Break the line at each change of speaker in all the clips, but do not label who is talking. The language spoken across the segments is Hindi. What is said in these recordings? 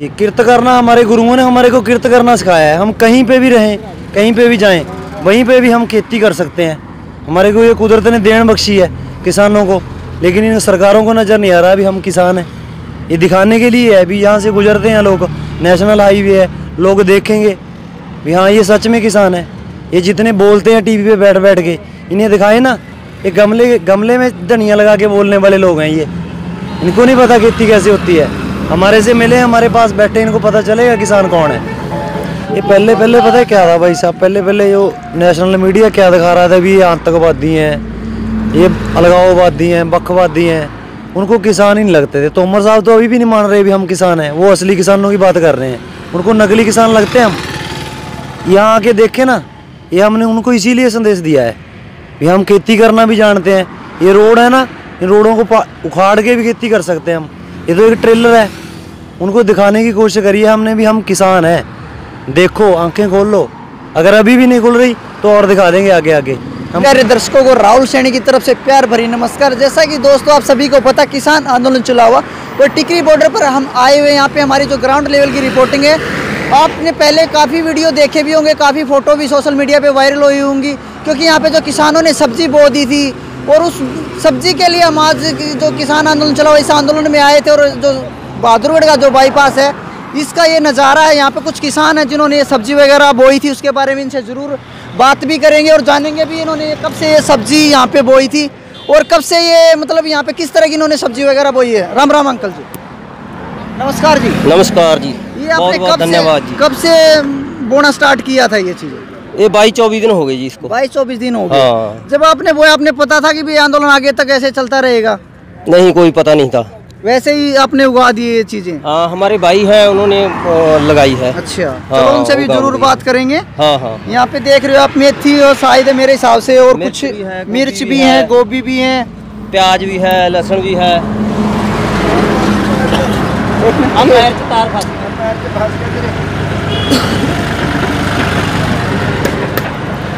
किर्त करना हमारे गुरुओं ने हमारे को किर्त करना सिखाया है। हम कहीं पे भी रहें, कहीं पे भी जाएं, वहीं पे भी हम खेती कर सकते हैं। हमारे को ये कुदरत ने देन बख्शी है किसानों को, लेकिन इन सरकारों को नज़र नहीं आ रहा अभी हम किसान हैं। ये दिखाने के लिए है, अभी यहाँ से गुजरते हैं लोग, नेशनल हाईवे है, लोग देखेंगे भी हाँ ये सच में किसान है। ये जितने बोलते हैं टीवी पे बैठ बैठ के, इन्हें दिखाए ना, ये गमले में धनिया लगा के बोलने वाले लोग हैं। ये इनको नहीं पता खेती कैसे होती है। हमारे से मिले, हमारे पास बैठे, इनको पता चलेगा किसान कौन है। ये पहले पता है क्या था भाई साहब, पहले जो नेशनल मीडिया क्या दिखा रहा था भी ये आतंकवादी हैं, ये अलगाववादी हैं, बखवादी हैं, उनको किसान ही नहीं लगते थे। तोमर साहब तो अभी भी नहीं मान रहे भी हम किसान हैं, वो असली किसानों की बात कर रहे हैं, उनको नकली किसान लगते हैं हम। यहाँ आके देखे ना, ये हमने उनको इसीलिए संदेश दिया है भी हम खेती करना भी जानते हैं। ये रोड है ना, इन रोडों को उखाड़ के भी खेती कर सकते हैं हम। ये तो एक ट्रेलर है, उनको दिखाने की कोशिश करी है हमने भी हम किसान हैं। देखो, आंखें खोल लो, अगर अभी भी नहीं खुल रही तो और दिखा देंगे आगे आगे।
प्यारे दर्शकों को राहुल सैनी की तरफ से प्यार भरी नमस्कार। जैसा कि दोस्तों आप सभी को पता, किसान आंदोलन चला हुआ और टिकरी बॉर्डर पर हम आए हुए। यहाँ पे हमारी जो ग्राउंड लेवल की रिपोर्टिंग है, आपने पहले काफ़ी वीडियो देखे भी होंगे, काफ़ी फ़ोटो भी सोशल मीडिया पे वायरल हुई होंगी, क्योंकि यहाँ पे जो किसानों ने सब्जी बो दी थी और उस सब्जी के लिए हम आज जो किसान आंदोलन चला हुआ, इस आंदोलन में आए थे। और जो बहादुरगढ़ का जो बाईपास है, इसका ये नज़ारा है। यहाँ पे कुछ किसान हैं जिन्होंने ये सब्जी वगैरह बोई थी, उसके बारे में इनसे ज़रूर बात भी करेंगे और जानेंगे भी इन्होंने कब से ये सब्जी यहाँ पे बोई थी और कब से ये मतलब यहाँ पे किस तरह की इन्होंने सब्जी वगैरह बोई है। राम राम अंकल जी, नमस्कार जी।
नमस्कार जी,
ये आपने
धन्यवाद जी।
कब से बोना स्टार्ट किया था ये चीज़ें?
ये 22-24 दिन हो गए जी इसको।
22-24 दिन हो गए।
हाँ।
जब आपने बोया, आपने पता था कि भी आंदोलन आगे तक ऐसे चलता रहेगा?
नहीं, कोई पता नहीं था,
वैसे ही आपने उगा दी ये चीजें?
हाँ, हमारे भाई हैं, उन्होंने लगाई है।
अच्छा,
हाँ,
चलो उनसे भी जरूर बात करेंगे।
हाँ हाँ।
यहाँ पे देख रहे हो आप, मेथी और शायद मेरे हिसाब से, और कुछ मिर्च भी है, गोभी भी है,
प्याज भी है, लहसुन भी है।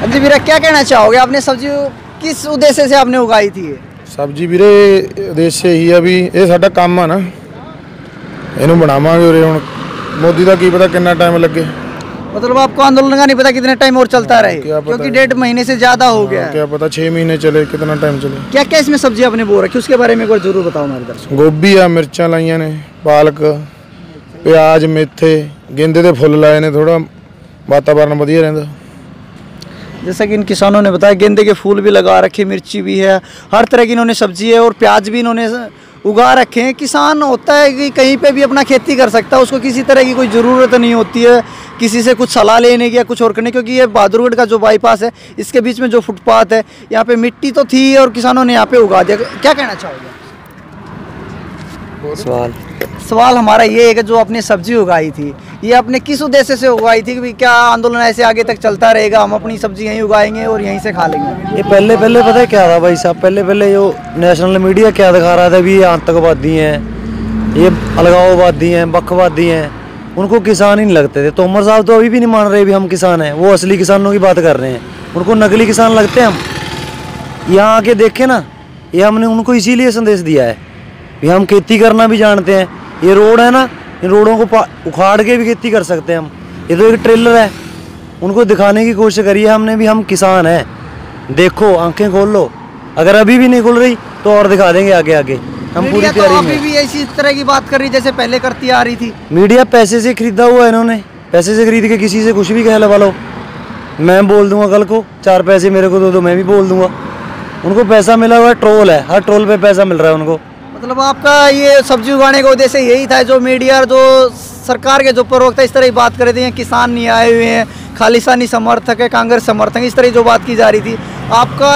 जी वीरा, क्या कहना चाहोगे? आपने सब्जी किस उद्देश्य से आपने उगाई थी?
सब्जी ਵੀਰੇ ਉਦੇਸ਼ ਇਹੀ ਆ ਵੀ ਇਹ ਸਾਡਾ ਕੰਮ ਆ ਨਾ, ਇਹਨੂੰ ਬਣਾਵਾਂਗੇ ਉਰੇ। ਹੁਣ ਮੋਦੀ ਦਾ ਕੀ ਪਤਾ ਕਿੰਨਾ ਟਾਈਮ ਲੱਗੇ।
मतलब आपको आंदोलन का नहीं पता कितने टाइम और चलता रहे, क्योंकि 1.5 महीने से ज्यादा हो गया।
क्या पता 6 महीने चले, कितना टाइम चले।
क्या क्या इसमें सब्जी आपने बो रखी, उसके बारे में एक बार जरूर बताओ हमारे दर्शकों।
गोभी आ, मिर्चा लाइया ने, पालक, प्याज, मेथे, गेंदे के फुल लाए ने, थोड़ा वातावरण वधिया रहंदा।
जैसा कि इन किसानों ने बताया, गेंदे के फूल भी लगा रखे, मिर्ची भी है, हर तरह की इन्होंने सब्जी है और प्याज भी इन्होंने उगा रखे हैं। किसान होता है कि कहीं पे भी अपना खेती कर सकता है, उसको किसी तरह की कोई ज़रूरत नहीं होती है किसी से कुछ सलाह लेने की या कुछ और करने, क्योंकि ये बहादुरगढ़ का जो बाईपास है, इसके बीच में जो फुटपाथ है, यहाँ पे मिट्टी तो थी और किसानों ने यहाँ पे उगा दिया। क्या कहना चाहोगे? सवाल हमारा ये है कि जो आपने सब्जी उगाई थी, ये आपने किस उद्देश्य से उगाई थी कि क्या आंदोलन ऐसे आगे तक चलता रहेगा, हम अपनी सब्जी यहीं उगाएंगे और यहीं से खा लेंगे?
ये पहले पता है क्या था भाई साहब, पहले जो नेशनल मीडिया क्या दिखा रहा था भी ये आतंकवादी हैं, ये अलगाववादी हैं, बखवादी हैं, उनको किसान ही नहीं लगते थे। तोमर साहब तो अभी भी नहीं मान रहे भी हम किसान हैं, वो असली किसानों की बात कर रहे हैं, उनको नकली किसान लगते हैं हम। यहाँ आके देखे ना, ये हमने उनको इसीलिए संदेश दिया है भी हम खेती करना भी जानते हैं। ये रोड है ना, इन रोडों को उखाड़ के भी खेती कर सकते हैं हम। ये तो एक ट्रेलर है, उनको दिखाने की कोशिश करी है हमने भी हम किसान हैं। देखो, आंखें खोल लो, अगर अभी भी नहीं खुल रही तो और दिखा देंगे आगे आगे। हम पूरी तैयारी में।
अभी भी इसी तरह की बात कर रही जैसे पहले करती आ रही थी।
मीडिया पैसे से खरीदा हुआ है, इन्होंने पैसे से खरीद के किसी से कुछ भी कहलवा लो। मैं बोल दूंगा कल को 4 पैसे मेरे को दो, मैं भी बोल दूंगा। उनको पैसा मिला हुआ है, ट्रोल है, हर ट्रोल पे पैसा मिल रहा है उनको।
मतलब आपका ये सब्जी उगाने का उद्देश्य यही था? जो मीडिया, जो सरकार के जो प्रवक्ता इस तरह की बात कर रहे थे, किसान नहीं आए हुए हैं, खालिस्तानी समर्थक है, कांग्रेस समर्थक, इस तरह की जो बात की जा रही थी, आपका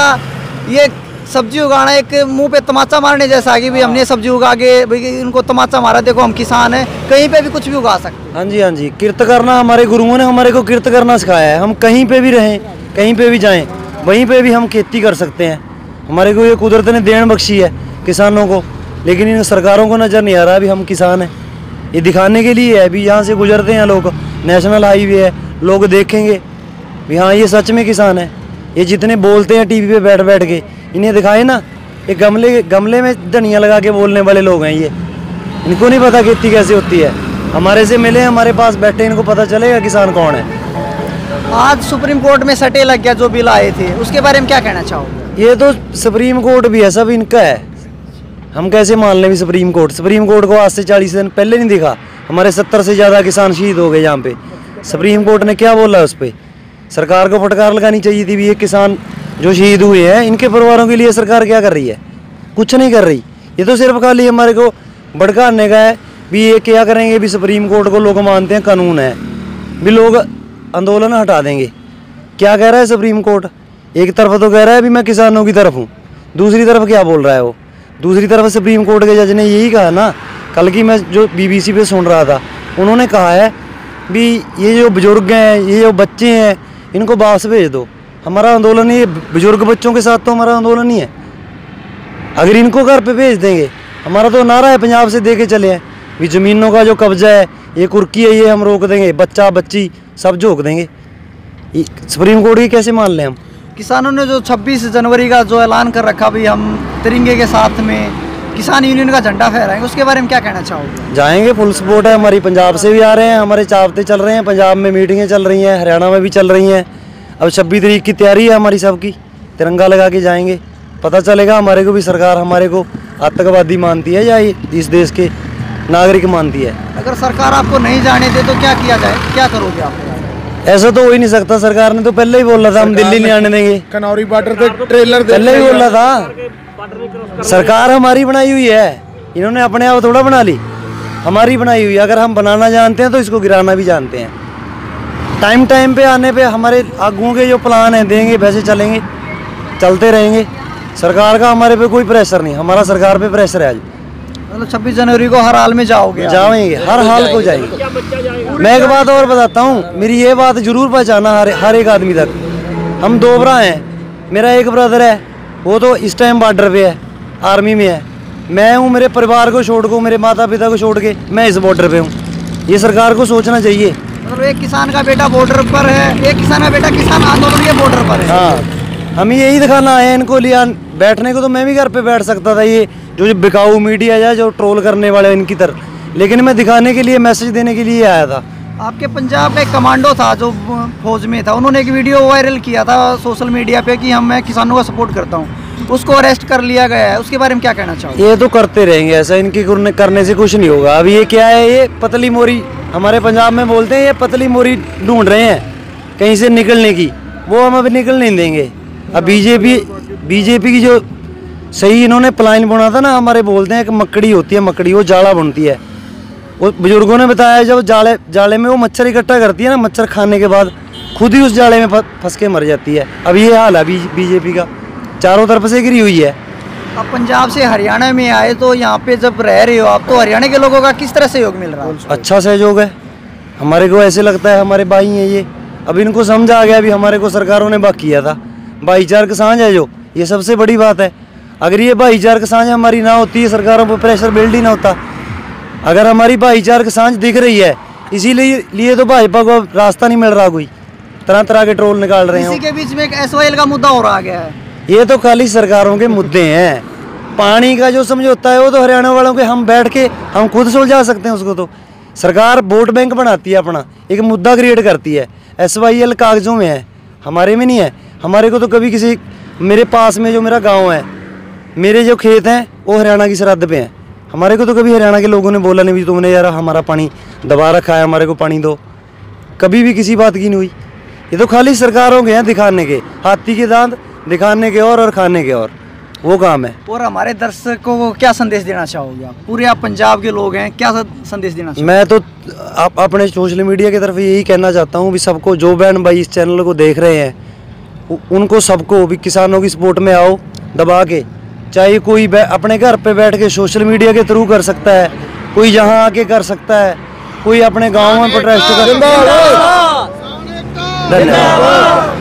ये सब्जी उगाना एक मुंह पे तमाचा मारने जैसा कि भी हमने सब्जी उगा के इनको तमाचा मारा, देखो हम किसान हैं, कहीं पे भी कुछ भी उगा सकते हैं।
हाँ जी, किर्त करना हमारे गुरुओं ने हमारे को किर्त करना सिखाया है। हम कहीं पे भी रहें, कहीं पे भी जाएं, वहीं पे भी हम खेती कर सकते हैं। हमारे को ये कुदरत ने देन बख्शी है किसानों को, लेकिन इन सरकारों को नज़र नहीं आ रहा अभी हम किसान हैं। ये दिखाने के लिए है, अभी यहाँ से गुजरते हैं लोग, नेशनल हाईवे है, लोग देखेंगे भी हाँ ये सच में किसान है। ये जितने बोलते हैं टीवी पे बैठ बैठ के, इन्हें दिखाए ना, ये गमले में धनिया लगा के बोलने वाले लोग हैं। ये इनको नहीं पता खेती कैसे होती है। हमारे से मिले, हमारे पास बैठे, इनको पता चलेगा किसान कौन है।
आज सुप्रीम कोर्ट में सटे लग गया जो बिल आए थे, उसके बारे में क्या कहना चाहोगे?
ये तो सुप्रीम कोर्ट भी है, सब इनका है। हम कैसे मान लें भी सुप्रीम कोर्ट को आज से 40 दिन पहले नहीं दिखा? हमारे 70 से ज़्यादा किसान शहीद हो गए यहाँ पे। सुप्रीम कोर्ट ने क्या बोला उस पर? सरकार को फटकार लगानी चाहिए थी भी ये किसान जो शहीद हुए हैं इनके परिवारों के लिए सरकार क्या कर रही है? कुछ नहीं कर रही। ये तो सिर्फ खाली हमारे को भड़काने का है भी ये क्या करेंगे भी। सुप्रीम कोर्ट को लोग मानते हैं कानून है भी, लोग आंदोलन हटा देंगे। क्या कह रहा है सुप्रीम कोर्ट? एक तरफ तो कह रहा है भी मैं किसानों की तरफ हूँ, दूसरी तरफ क्या बोल रहा है वो? दूसरी तरफ सुप्रीम कोर्ट के जज ने यही कहा ना, कल की मैं जो BBC पे सुन रहा था, उन्होंने कहा है भी ये जो बुजुर्ग हैं, ये जो बच्चे हैं, इनको वापस भेज दो। हमारा आंदोलन ये बुजुर्ग बच्चों के साथ तो हमारा आंदोलन ही है। अगर इनको घर पे भेज देंगे, हमारा तो नारा है पंजाब से दे के चले हैं भी ज़मीनों का जो कब्जा है, ये कुर्की है, ये हम रोक देंगे, बच्चा बच्ची सब झोंक देंगे। सुप्रीम कोर्ट की कैसे मान लें हम?
किसानों ने जो 26 जनवरी का जो ऐलान कर रखा भी हम तिरंगे के साथ में किसान यूनियन का झंडा फहराएंगे, उसके बारे में क्या कहना चाहोगे?
जाएंगे, फुल सपोर्ट है हमारी। पंजाब से भी आ रहे हैं, हमारे चावते चल रहे हैं, पंजाब में मीटिंगें चल रही हैं, हरियाणा में भी चल रही हैं। अब 26 तारीख की तैयारी है हमारी सबकी, तिरंगा लगा के जाएंगे। पता चलेगा हमारे को भी सरकार हमारे को आतंकवादी मानती है या इस देश के नागरिक मानती है।
अगर सरकार आपको नहीं जाने दे तो क्या किया जाए, क्या करोगे आप?
ऐसा तो हो ही नहीं सकता। सरकार ने तो पहले ही बोला था हम दिल्ली नहीं आने देंगे।
कनौरी बॉर्डर पे ट्रेलर
पहले ही बोला था। सरकार हमारी बनाई हुई है, इन्होंने अपने आप थोड़ा बना ली, हमारी बनाई हुई है। अगर हम बनाना जानते हैं तो इसको गिराना भी जानते हैं। टाइम पे आने पे हमारे आगुओं के जो प्लान हैं देंगे, वैसे चलेंगे, चलते रहेंगे। सरकार का हमारे पे कोई प्रेशर नहीं, हमारा सरकार पे प्रेशर है। आज
मतलब 26 जनवरी को हर हाल में जाओगे?
जाएंगे, हर हाल को जाएंगे। मैं एक बात और बताता हूँ, मेरी ये बात जरूर पहचाना हर एक आदमी तक। हम 2 भरा हैं, मेरा एक ब्रदर है, वो तो इस टाइम बॉर्डर पे है, आर्मी में है। मैं हूँ, मेरे परिवार को छोड़ को, मेरे माता पिता को छोड़ के मैं इस बॉर्डर पे हूँ। ये सरकार को सोचना चाहिए।
मतलब एक किसान का बेटा बॉर्डर पर है, एक किसान का बेटा किसान आंदोलन के बॉर्डर पर है।
हाँ, हम यही दिखाना आए इनको लिया बैठने को। तो मैं भी घर पे बैठ सकता था, ये जो बिकाऊ मीडिया है जो ट्रोल करने वाले इनकी तरह, लेकिन मैं दिखाने के लिए, मैसेज देने के लिए आया था।
आपके पंजाब का एक कमांडो था जो फौज में था, उन्होंने एक वीडियो वायरल किया था सोशल मीडिया पे कि मैं किसानों का सपोर्ट करता हूँ, उसको अरेस्ट कर लिया गया है, उसके बारे में क्या कहना चाहोगे?
ये तो करते रहेंगे ऐसा, इनकी करने से कुछ नहीं होगा। अभी ये क्या है, ये पतली मोरी, हमारे पंजाब में बोलते हैं, ये पतली मोरी ढूंढ रहे हैं कहीं से निकलने की, वो हम अभी निकल नहीं देंगे। अब बीजेपी की जो सही इन्होंने प्लान बुना था ना, हमारे बोलते हैं कि मकड़ी होती है, मकड़ी वो जाला बुनती है। वो बुजुर्गों ने बताया जब जाले में वो मच्छर इकट्ठा करती है ना, मच्छर खाने के बाद खुद ही उस जाले में फंस के मर जाती है। अब ये हाल है बीजेपी का, चारों तरफ से घिरी हुई है।
अब पंजाब से हरियाणा में आए तो यहाँ पे जब रह रहे हो आप, तो हरियाणा के लोगों का किस तरह सहयोग मिल रहा है?
अच्छा सहयोग है, हमारे को ऐसे लगता है हमारे भाई हैं ये। अब इनको समझ आ गया भी हमारे को सरकारों ने बात किया था, भाईचार की सांझ है जो, ये सबसे बड़ी बात है। अगर ये भाईचार की सांझ हमारी ना होती है, सरकारों पर प्रेशर बिल्ड ही ना होता। अगर हमारी भाईचार की सांझ दिख रही है, इसीलिए तो भाजपा को रास्ता नहीं मिल रहा, कोई तरह तरह के ट्रोल निकाल रहे हैं।
इसी के बीच में एक SYL का मुद्दा और आ गया है।
ये तो खाली सरकारों के मुद्दे हैं। पानी का जो समझौता है वो तो हरियाणा वालों के, हम बैठ के हम खुद सुलझा सकते हैं उसको। तो सरकार वोट बैंक बनाती है, अपना एक मुद्दा क्रिएट करती है। SYL कागजों में है, हमारे में नहीं है। हमारे को तो कभी किसी, मेरे पास में जो मेरा गाँव है, मेरे जो खेत हैं वो हरियाणा की सरहद पे हैं। हमारे को तो कभी हरियाणा के लोगों ने बोला नहीं भी तुमने यार हमारा पानी दबा रखा है, हमारे को पानी दो, कभी भी किसी बात की नहीं हुई। ये तो खाली सरकारों के हैं दिखाने के, हाथी के दांत दिखाने के और खाने के और, वो काम है।
और हमारे दर्शकों को क्या संदेश देना चाहोगे आप? पूरे आप पंजाब के लोग हैं, क्या संदेश देना चाहोगे?
मैं तो अपने सोशल मीडिया की तरफ यही कहना चाहता हूँ भी सबको, जो बहन भाई इस चैनल को देख रहे हैं, उनको सबको भी किसानों की सपोर्ट में आओ दबा के। चाहे कोई अपने घर पे बैठ के सोशल मीडिया के थ्रू कर सकता है, कोई यहाँ आके कर सकता है, कोई अपने गाँव में प्रोटेस्ट कर सकता है। धन्यवाद।